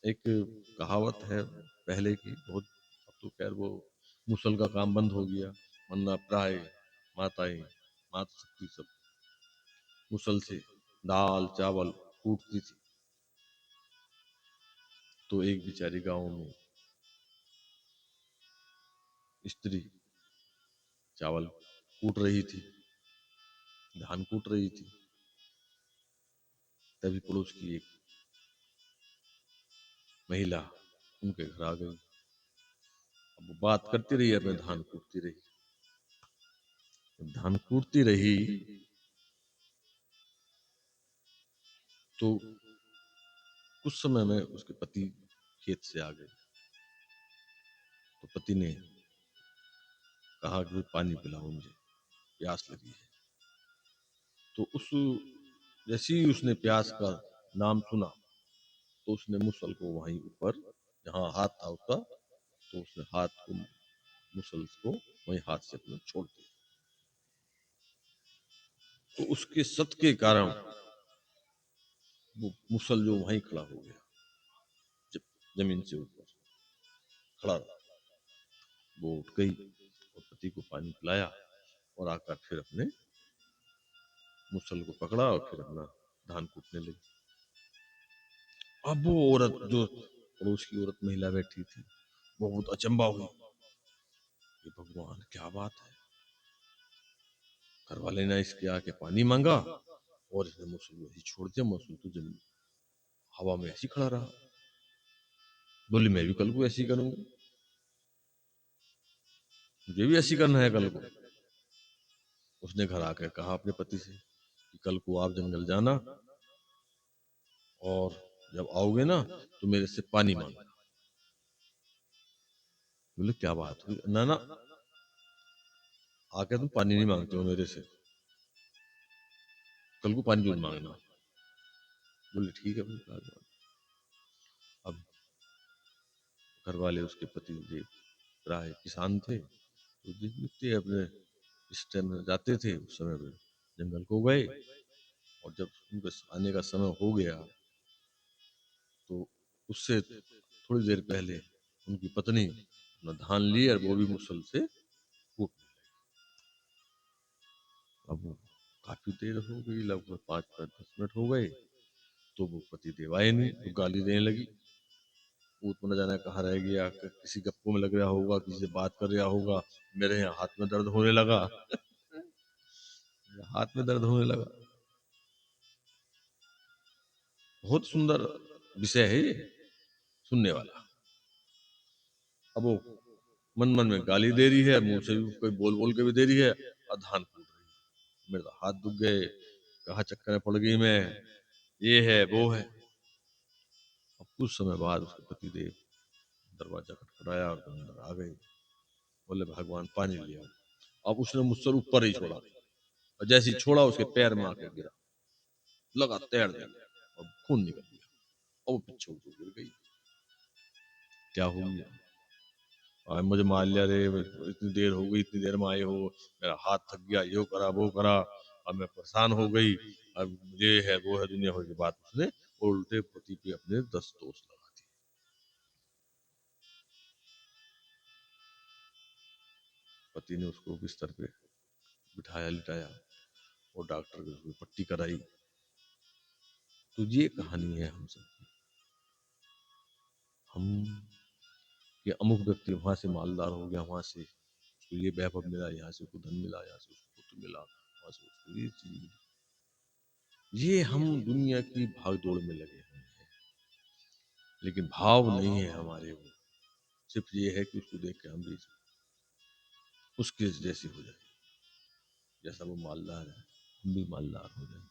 एक कहावत है पहले की बहुत, अब तो खैर वो मुसल का काम बंद हो गया, वरना प्राय माताएं, माता शक्ति सब मुसल से दाल चावल कूटती थी। तो एक बेचारी गांव में स्त्री चावल कूट रही थी, धान कूट रही थी, तभी पड़ोस की एक महिला उनके घर आ गई। अब वो बात करती रही, अपने धान कूटती रही। जब धान कूटती रही तो कुछ समय में उसके पति खेत से आ गए। तो पति ने कहा कि पानी पिलाओ, मुझे प्यास लगी है। तो उस जैसे ही उसने प्यास का नाम सुना, तो उसने मुसल को वहीं ऊपर जहाँ हाथ था उसका, तो उसने हाथ को, मुसल को वहीं हाथ से अपने छोड़ दिया। तो उसके सत के कारण वो मुसल जो वहीं खड़ा हो गया, जमीन से ऊपर खड़ा रहा। वो उठ गई और पति को पानी पिलाया और आकर फिर अपने मुसल को पकड़ा और फिर अपना धान कूटने लगी। अब वो औरत जो पड़ोस की औरत महिला बैठी थी, वो बहुत अचंबा हुई, ये भगवान क्या बात है, घर वाले ने इसके आके पानी मांगा और इसने मुसल वही छोड़ दिया, मुसल तो जमीन हवा में ऐसी खड़ा रहा। बोली मैं भी कल को ऐसी करूंगी, मुझे भी ऐसी करना है कल को। उसने घर आकर कहा अपने पति से कि कल को आप जंगल जाना और जब आओगे ना तो मेरे से पानी मांगना। बोले क्या बात हुई, ना ना, आके तुम पानी नहीं मांगते हो मेरे से, कल को पानी जरूर मांगना। बोले ठीक है भाई। अब घर वाले उसके पति देव राय किसान थे, तो जितने अपने इस टाइम जाते थे उस समय पे जंगल को गए। और जब उनके आने का समय हो गया तो उससे थोड़ी देर पहले उनकी पत्नी अपना धान ली और वो भी मुसल से कूट। अब वो काफी देर हो गई, लगभग 5-10 मिनट हो गए, तो वो पति देव आए नहीं, तो गाली देने लगी। वो तो न जाने कहाँ रह गया, किसी गप्पो में लग रहा होगा, किसी से बात कर रहा होगा, मेरे यहाँ हाथ में दर्द होने लगा। हाथ में दर्द होने लगा। बहुत सुंदर विषय है ये सुनने वाला। अब वो मन मन में गाली दे रही है, मुंह से भी कोई बोल बोल के भी दे रही है, और धान कूट रही है। मेरे तो हाथ दुख गए, कहाँ चक्कर में पड़ गई मैं, ये है वो है। अब कुछ समय बाद उसके पति देव दरवाजा खटखटाया और अंदर आ गए। बोले भगवान पानी ले आओ। अब उसने मुझसे ऊपर ही छोड़ा, और जैसे ही छोड़ा उसके पैर में आके गिरा, लगा तैरने, और खून निकल गया और वो पीछे उठ गिर गई। क्या हो गया, और मुझे मार लिया रे, इतनी देर हो गई, इतनी देर में आए हो, मेरा हाथ थक गया, यो करा वो करा, अब मैं परेशान हो गई, अब ये है वो है, दुनिया भर की बात उसने उल्टे पति पे अपने 10 दोष लगा दिए। पति ने उसको बिस्तर पे बिठाया, लिटाया और डॉक्टर के उसको पट्टी कराई। तो ये कहानी है हम सब की। हम ये अमुक व्यक्ति वहां से मालदार हो गया, वहां से उसको ये वैभव मिला, यहाँ से उसको धन मिला, यहाँ से उसको पुत्र मिला, वहां से उसको ये चीज मिली। ये हम दुनिया की भागदौड़ में लगे हुए हैं, लेकिन भाव नहीं है हमारे वो। सिर्फ ये है कि उसको देख के हम भी उसके जैसे हो जाए, जैसा वो मालदार है हम भी मालदार हो जाए।